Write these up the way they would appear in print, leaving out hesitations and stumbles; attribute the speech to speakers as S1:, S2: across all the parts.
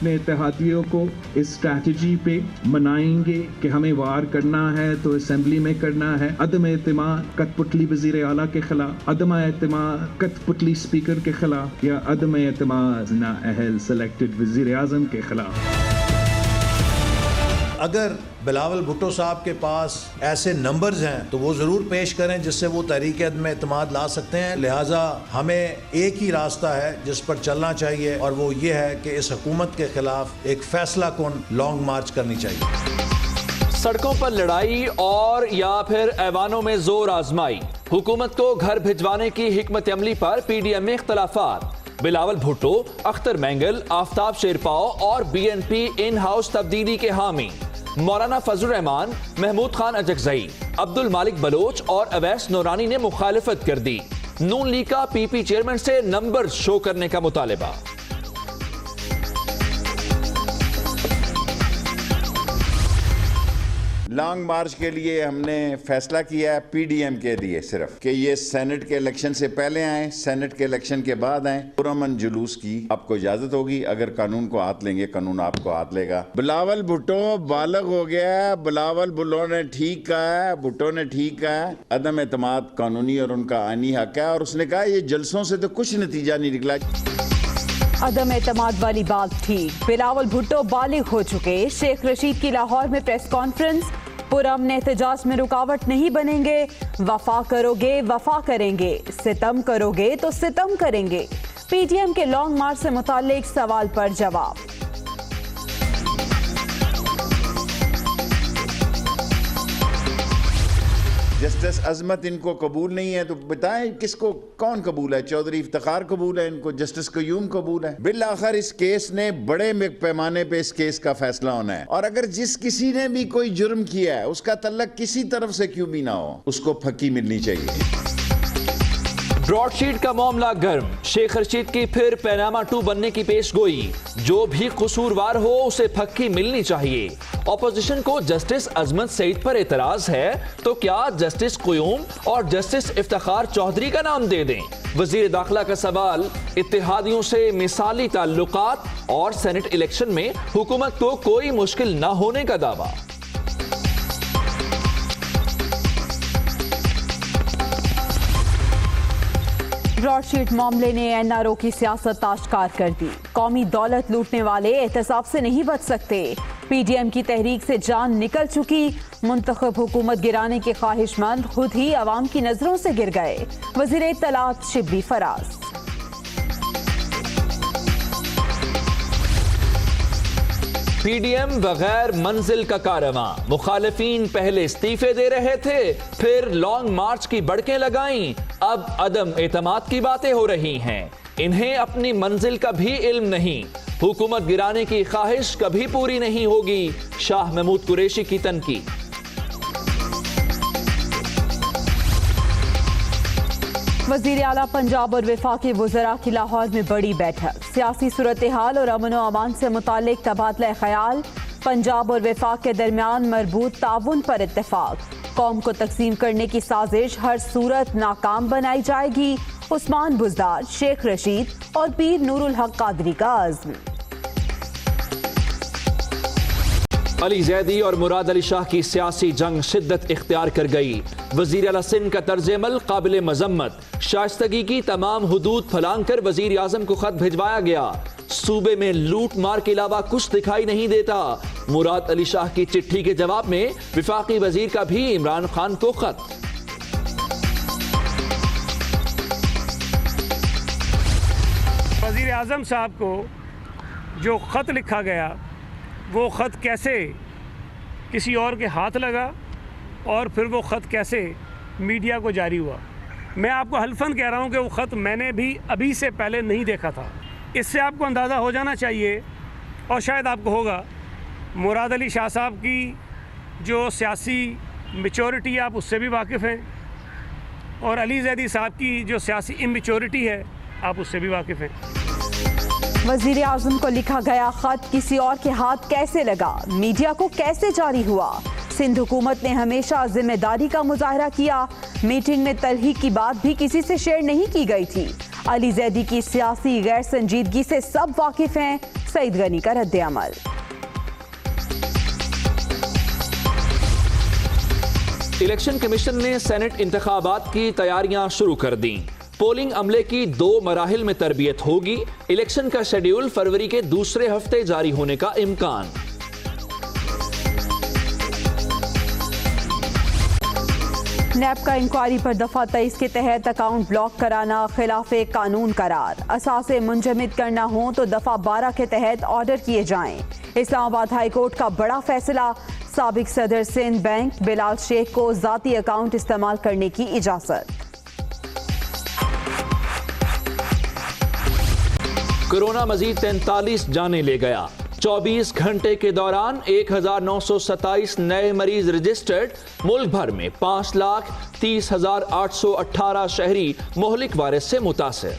S1: अपने इत्तेहादियों को इस स्ट्रैटेजी पे मनाएंगे कि हमें वार करना है तो असेंबली में करना है, अदम एतमाद कठपुतली वज़ीर आला के खिलाफ, अदम एतमाद कठपुतली स्पीकर के खिलाफ या अदम एतमाद नाअहल सेलेक्टेड वज़ीर आज़म के खिलाफ।
S2: अगर बिलावल भुट्टो साहब के पास ऐसे नंबर्स हैं तो वो ज़रूर पेश करें जिससे वो तहरीक अदम एतमाद ला सकते हैं। लिहाजा हमें एक ही रास्ता है जिस पर चलना चाहिए और वो ये है कि इस हुकूमत के खिलाफ एक फैसला कुन लॉन्ग मार्च करनी चाहिए।
S3: सड़कों पर लड़ाई और या फिर ऐवानों में जोर आजमाई, हुकूमत को घर भिजवाने की हिकमत अमली पर PDM में इख्तलाफात। बिलावल भुट्टो, अख्तर मैंगल, आफ्ताब शेरपाओ और BNP इन हाउस तब्दीली के हामी। मौलाना फजल रहमान, महमूद खान अजगज़ई, अब्दुल मालिक बलोच और अवैस नूरानी ने मुखालिफत कर दी। नून लीग का PP चेयरमैन से नंबर शो करने का मुतालिबा।
S4: लॉन्ग मार्च के लिए हमने फैसला किया है PDM के लिए सिर्फ कि ये सेनेट के इलेक्शन से पहले आए, सेनेट के इलेक्शन के बाद आए। पुरअमन जुलूस की आपको इजाजत होगी, अगर कानून को हाथ लेंगे कानून आपको हाथ लेगा। बिलावल भुट्टो बालग हो गया है, बिलावल भुट्टो ने ठीक कहा है, भुट्टो ने ठीक कहा है, अदम एतमाद कानूनी और उनका आईनी हक है। और उसने कहा ये जलसों से तो कुछ नतीजा नहीं निकला।
S5: अदम एतमाद वाली बात ठीक, बिलावल भुट्टो बालिग हो चुके। शेख रशीद की लाहौर में प्रेस कॉन्फ्रेंस, पुरअमन एहतजाज में रुकावट नहीं बनेंगे, वफा करोगे वफा करेंगे, सितम करोगे तो सितम करेंगे। PDM के लॉन्ग मार्च से मुताल्लिक सवाल पर जवाब।
S4: जस्टिस अजमत इनको कबूल नहीं है तो बताएं किसको, कौन कबूल है? चौधरी इफ्तिखार कबूल है इनको, जस्टिस कयूम कबूल है? बिल आखिर इस केस ने बड़े पैमाने पे इस केस का फैसला होना है। और अगर जिस किसी ने भी कोई जुर्म किया है उसका तल्लक किसी तरफ से क्यों भी ना हो, उसको फक्की मिलनी चाहिए।
S3: ब्रॉडशीट का मामला गर्म, शेख रशीद की फिर पैनामा 2 बनने की पेशगोई। जो भी कसूरवार हो उसे फक्की मिलनी चाहिए। ऑपोजिशन को जस्टिस अजमत सईद पर एतराज है तो क्या जस्टिस क़यूम और जस्टिस इफ्तिखार चौधरी का नाम दे दें? वजीर दाखिला का सवाल। इत्तेहादियों से मिसाली ताल्लुकात और सेनेट इलेक्शन में हुकूमत को कोई मुश्किल न होने का दावा।
S5: ब्रॉडशीट मामले ने NRO की सियासत आश्कार कर दी। कौमी दौलत लूटने वाले एहतसाब से नहीं बच सकते। PDM की तहरीक से जान निकल चुकी। मुंतखब हुकूमत गिराने के ख्वाहिशमंद खुद ही अवाम की नजरों से गिर गए। वजीर इत्तलात शिबली फराज।
S3: PDM बगैर मंजिल का कारवां, मुखालिफिन पहले इस्तीफे दे रहे थे, फिर लॉन्ग मार्च की बड़कें लगाईं, अब अदम एतमाद की बातें हो रही हैं। इन्हें अपनी मंजिल का भी इल्म नहीं। हुकूमत गिराने की ख्वाहिश कभी पूरी नहीं होगी। शाह महमूद कुरैशी की तनकीद।
S5: वजीर आला पंजाब और वफाकी वज़रा की लाहौर में बड़ी बैठक। सियासी सूरत हाल और अमन व अमान से मुतालिक तबादला ख्याल। पंजाब और वफाक के दरमियान मरबूत ताउन पर इत्तेफाक। कौम को तकसीम करने की साजिश हर सूरत नाकाम बनाई जाएगी। उस्मान बुज़दार, शेख रशीद और पीर नूरुल हक कादरी का अज़्म।
S3: अली जैदी और मुराद अली शाह की सियासी जंग शिद्दत इख्तियार कर गई। वजीर आला सिंध का तर्ज अमल काबिल मजम्मत। शाइस्तगी की तमाम हुदूद फलांग कर वजीर आजम को खत भिजवाया गया। सूबे में लूट मार के अलावा कुछ दिखाई नहीं देता। मुराद अली शाह की चिट्ठी के जवाब में विफाकी वजीर का भी इमरान खान को खत।
S6: वजीर आजम साहब को जो खत लिखा गया वो ख़त कैसे किसी और के हाथ लगा और फिर वो ख़त कैसे मीडिया को जारी हुआ। मैं आपको हल्फन कह रहा हूँ कि वो ख़त मैंने भी अभी से पहले नहीं देखा था। इससे आपको अंदाज़ा हो जाना चाहिए और शायद आपको होगा मुराद अली शाह साहब की जो सियासी मैच्योरिटी है आप उससे भी वाकिफ़ हैं और अली जैदी साहब की जो सियासी इमेच्योरिटी है आप उससे भी वाकिफ़ हैं।
S5: वज़ीर आज़म को लिखा गया खत किसी और के हाथ कैसे लगा, मीडिया को कैसे जारी हुआ? सिंध हुकूमत ने हमेशा जिम्मेदारी का मुजाहरा किया। मीटिंग में तलहीक की बात भी किसी से शेयर नहीं की गई थी। अली जैदी की सियासी गैर संजीदगी से सब वाकिफ हैं, सईद गनी का रद्द अमल।
S3: इलेक्शन कमीशन ने सेनेट इंतखाबात की तैयारियां शुरू कर दी। पोलिंग अमले की 2 मराहिल में तरबियत होगी। इलेक्शन का शेड्यूल फरवरी के दूसरे हफ्ते जारी होने का इम्कान।
S5: नैब का इंक्वायरी पर दफा 23 के तहत अकाउंट ब्लॉक कराना खिलाफे कानून करार। असासे मुंजमद करना हो तो दफा 12 के तहत ऑर्डर किए जाएं। इस्लामाबाद हाई कोर्ट का बड़ा फैसला, साबिक सदर सिंध बैंक बिलाल शेख को जाती अकाउंट इस्तेमाल करने की इजाजत।
S3: कोरोना मजीद 43 जाने ले गया। 24 घंटे के दौरान 1927 नए मरीज रजिस्टर्ड। मुल्क भर में 5,30,818 शहरी मोहलिक वायरस से मुतासिर।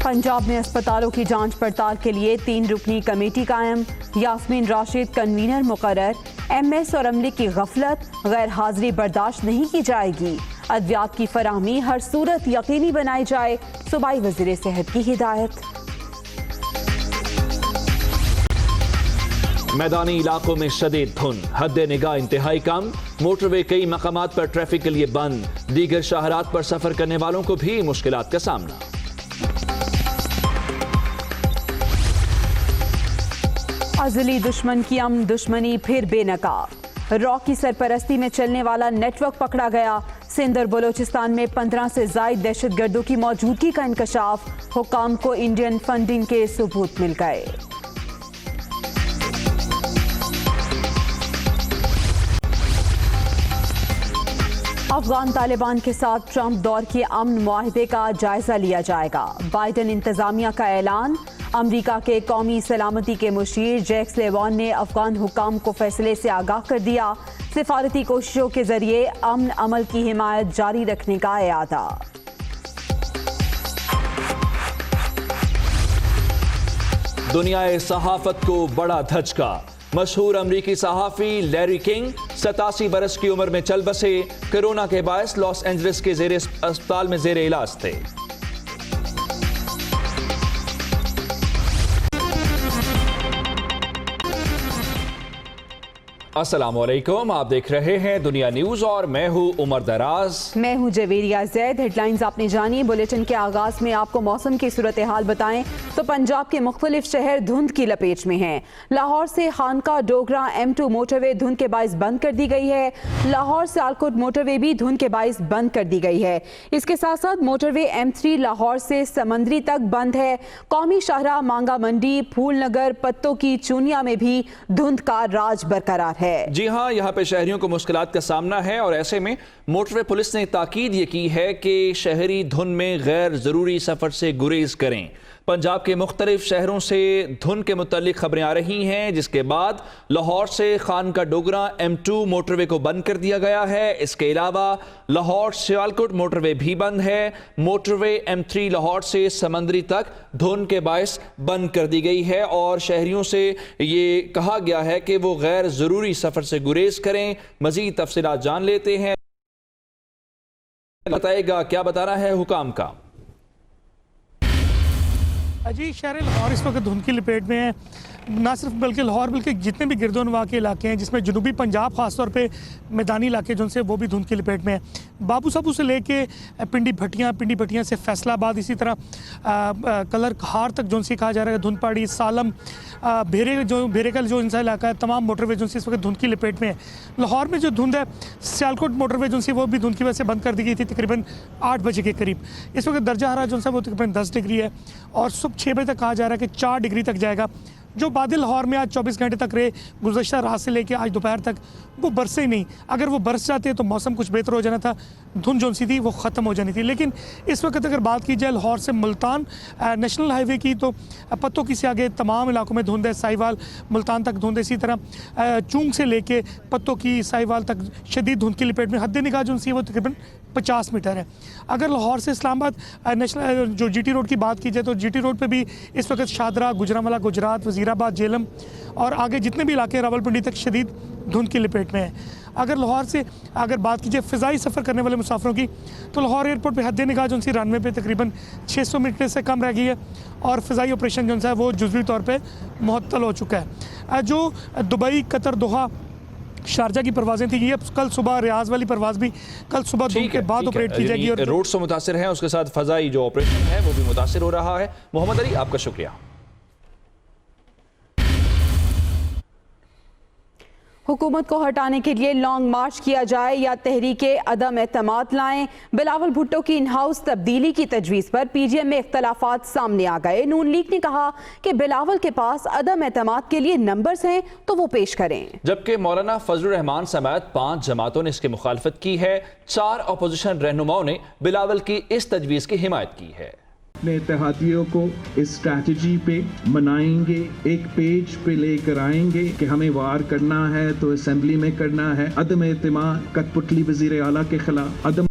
S5: पंजाब में अस्पतालों की जांच पड़ताल के लिए 3 रुकनी कमेटी कायम। यास्मीन राशिद कन्वीनर मुकर्रर। एमएस और अमले की गफलत गैर हाजिरी बर्दाश्त नहीं की जाएगी। अद्वियात की फराहमी हर सूरत यकीनी बनाई जाए, सूबाई वज़ीर सेहत की हिदायत।
S3: मैदानी इलाकों में शदीद धुंध, हद निगाह इंतहाई कम। मोटरवे कई मकामात पर ट्रैफिक के लिए बंद। दीगर शाहरात पर सफर करने वालों को भी मुश्किलात का सामना।
S5: अज़ली दुश्मन की अमन दुश्मनी फिर बेनकाब। रॉ की सरपरस्ती में चलने वाला नेटवर्क पकड़ा गया। सिंध और बलोचिस्तान में 15 से ज़ायद दहशतगर्दों की मौजूदगी का इंकशाफ। हुकाम को इंडियन फंडिंग के सबूत मिल गए। अफगान तालिबान के साथ ट्रंप दौर के अमन मुआहदे का जायजा लिया जाएगा। बाइडन इंतजामिया का ऐलान। अमरीका के कौमी सलामती के मुशीर जैक सुलेवान ने अफगान हुकाम को फैसले से आगाह कर दिया। सिफारती कोशिशों के जरिए अमन अमल की हिमायत जारी रखने का इरादा।
S3: दुनियाए सहाफत को बड़ा धचका। मशहूर अमरीकी सहाफ़ी लैरी किंग 87 बरस की उम्र में चल बसे। कोरोना के बायस लॉस एंजलिस के जेर अस्पताल में जेर इलाज थे। अस्सलामुअलैकुम, आप देख रहे हैं दुनिया न्यूज और मैं हूं उमर दराज।
S5: मैं हूं जवेरिया जैद। हेडलाइंस आपने जानी। बुलेटिन के आगाज में आपको मौसम की सूरत हाल बताएं तो पंजाब के मुख्तलिफ शहर धुंध की लपेट में हैं। लाहौर से खानका डोगरा M2 मोटरवे धुंध के बाइस बंद कर दी गई है। लाहौर सियालकोट मोटरवे भी धुंध के बाइस बंद कर दी गई है। इसके साथ साथ मोटरवे M3 लाहौर से समंदरी तक बंद है। कौमी शाहराह मांगा मंडी फूलनगर पत्तों की चूनिया में भी धुंध का राज बरकरार है।
S3: जी हाँ, यहाँ पे शहरियों को मुश्किलात का सामना है और ऐसे में मोटरवे पुलिस ने ताकीद ये की है कि शहरी धुंध में गैर जरूरी सफर से गुरेज करें। पंजाब के मुख्तलिफ शहरों से धुंध के मुतालिक खबरें आ रही हैं, जिसके बाद लाहौर से खानका डोगरा M2 मोटरवे को बंद कर दिया गया है। इसके अलावा लाहौर सियालकोट मोटरवे भी बंद है। मोटरवे M3 लाहौर से समंदरी तक धुंध के बायस बंद कर दी गई है और शहरियों से ये कहा गया है कि वो गैर ज़रूरी सफ़र से गुरेज करें। मज़ीद तफसीलात जान लेते हैं। बताएगा क्या बताना है हुकाम का।
S6: जी, शहर लाहौर इस वक्त धुंध की लपेट में है। ना सिर्फ बल्कि लाहौर बल्कि जितने भी गिरदोनवा के इलाके हैं, जिसमें जनूबी पंजाब ख़ासतौर पे मैदानी इलाके जो से वो भी धुंध की लपेट में है। बाबू साबू से लेके पिंडी भट्टियाँ से फैसलाबाद, इसी तरह कलर कहार तक जो सी कहा जा रहा है धुंध पड़ी। सालम भेरे का जो इनसा इलाका है, तमाम मोटरवे जो सी इस वक्त धुंध की लपेट में है। लाहौर में जो धुंध है, सियालकोट मोटरवे जो सी वो भी धुंध की वजह से बंद कर दी गई थी तकरीबन 8 बजे के करीब। इस वक्त दर्जा हरारत जो सा वो तकरीबन 10 डिग्री है और सुबह 6 बजे तक कहा जा रहा है कि 4 डिग्री तक जाएगा। जो बादल लाहौर में आज 24 घंटे तक रहे, गुज़श्ता रात से लेकर आज दोपहर तक, वो बरसे ही नहीं। अगर वो बरस जाते तो मौसम कुछ बेहतर हो जाना था, धुंध जो सी थी वो ख़त्म हो जानी थी। लेकिन इस वक्त अगर बात की जाए लाहौर से मुल्तान नेशनल हाईवे की, तो पत्तों की से आगे तमाम इलाकों में धुंध है। साहिवाल मुल्तान तक धुंध है। इसी तरह चूंग से लेके पत्तों की साहिवाल तक शदीद धुंध की लपेट में। हद निगाह जो सी वो तकरीबन 50 मीटर है। अगर लाहौर से इस्लामाबाद नेशनल जो GT रोड की बात की जाए तो GT रोड पे भी इस वक्त शादरा, गुजरांवाला, गुजरात, वजीराबाद, जेलम और आगे जितने भी इलाके रावलपिंडी तक शदीद धुंध की लपेट में है।
S7: अगर लाहौर से अगर बात कीजिए फ़िज़ाई सफ़र करने वाले मुसाफिरों की, तो लाहौर एयरपोर्ट पे हद निगाह जो सी रनवे पे तकरीबन 600 मीटर से कम रह गई है और फ़िज़ाई ऑपरेशन जो है वो जुज़वी तौर पे मुअत्तल हो चुका है। जो दुबई, कतर, दोहा, शारजा की परवाज़ें थी, ये कल सुबह रियाज वाली परवाज़ भी कल सुबह धूप के बाद ऑपरेट की जाएगी। और
S3: रोड से मुतासिर हैं, उसके साथ फ़ज़ाई जो ऑपरेशन है वो भी मुतासिर हो रहा है। मोहम्मद अली, आपका शुक्रिया।
S5: हुकूमत को हटाने के लिए लॉन्ग मार्च किया जाए या तहरीके अदम एतमाद लाएं, बिलावल भुट्टो की इन हाउस तब्दीली की तजवीज़ पर पीडीएम में इख्तलाफात सामने आ गए। नून लीग ने कहा कि बिलावल के पास अदम एतमाद के लिए नंबर्स हैं तो वो पेश करें, जबकि मौलाना फजलुर रहमान समेत 5 जमातों ने इसकी मुखालफत की है। 4 अपोजिशन रहनुमाओं ने बिलावल की इस तजवीज़ की हिमायत की है।
S1: अपने इत्तेहादियों को इस स्ट्रैटेजी पे मनाएंगे, एक पेज पे लेकर आएंगे कि हमें वार करना है तो असेंबली में करना है। अदम एतमाद कठपुतली वज़ीर आला के खिलाफ, अदम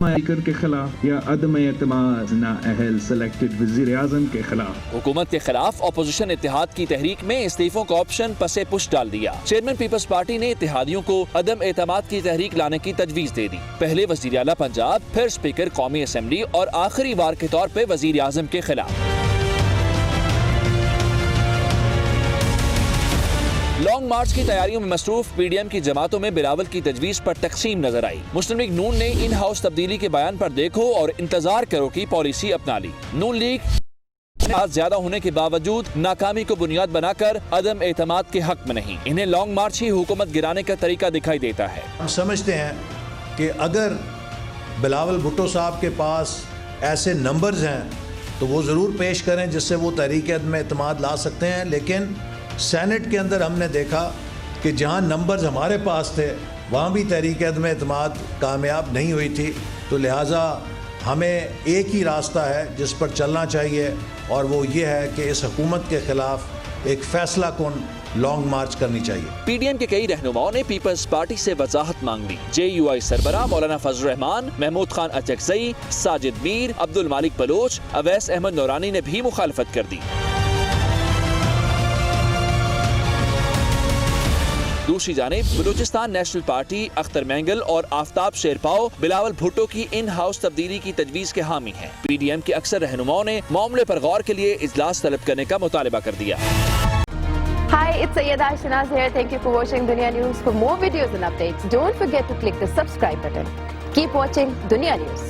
S1: स्पीकर के खिलाफ या अदम एतमाद नाअहल सेलेक्टेड वज़ीर आज़म के खिलाफ।
S3: हुकूमत के खिलाफ अपोजिशन इत्तेहाद की तहरीक में इस्तीफों का ऑप्शन पसे पुश डाल दिया। चेयरमैन पीपल्स पार्टी ने इत्तेहादियों को अदम एतमाद की तहरीक लाने की तजवीज़ दे दी। पहले वज़ीर आला पंजाब, फिर स्पीकर कौमी असम्बली और आखिरी वार के तौर पर वज़ीर आज़म के खिलाफ। लॉन्ग मार्च की तैयारियों में मसरूफ पीडीएम की जमातों में बिलावल की तजवीज़ पर तकसीम नजर आई। मुस्लिम लीग नून ने इन हाउस तब्दीली के बयान पर देखो और इंतजार करो की पॉलिसी अपना ली। नून लीग ज्यादा होने के बावजूद नाकामी को बुनियाद बनाकर अदम एतमाद के हक में नहीं, इन्हें लॉन्ग मार्च ही हुकूमत गिराने का तरीका दिखाई देता है।
S2: हम समझते हैं कि अगर बिलावल भुट्टो साहब के पास ऐसे नंबर्स हैं तो वो ज़रूर पेश करें जिससे वो तहरीक अदम एतमाद ला सकते हैं। लेकिन सेनेट के अंदर हमने देखा कि जहां नंबर्स हमारे पास थे वहां भी तहरीक अदम एतमाद कामयाब नहीं हुई थी। तो लिहाजा हमें एक ही रास्ता है जिस पर चलना चाहिए और वो ये है कि इस हुकूमत के खिलाफ एक फैसला कुन लॉन्ग मार्च करनी चाहिए।
S3: पीडीएम के कई रहनुमाओं ने पीपल्स पार्टी से वजाहत मांग ली। JUI सरबराह मौलाना फजलुर रहमान, महमूद खान अचकजई, साजिद मीर, अब्दुल मालिक बलोच, अवैस अहमद नौरानी ने भी मुखालफत कर दी। दूसरी जानिब Balochistan national party, Akhtar mangle और आफ्ताब शेरपाओ बिलावल भुट्टो की इन हाउस तब्दीली की तजवीज़ के हामी हैं। पीडीएम के अक्सर रहनुमाओं ने मामले पर गौर के लिए इजलास तलब करने का मुतालबा कर दिया।
S8: Hi, it's Sayyeda Shanaz here. Thank you for watching Dunya News. For more videos and updates, don't forget to click the subscribe button. Keep watching Dunya News.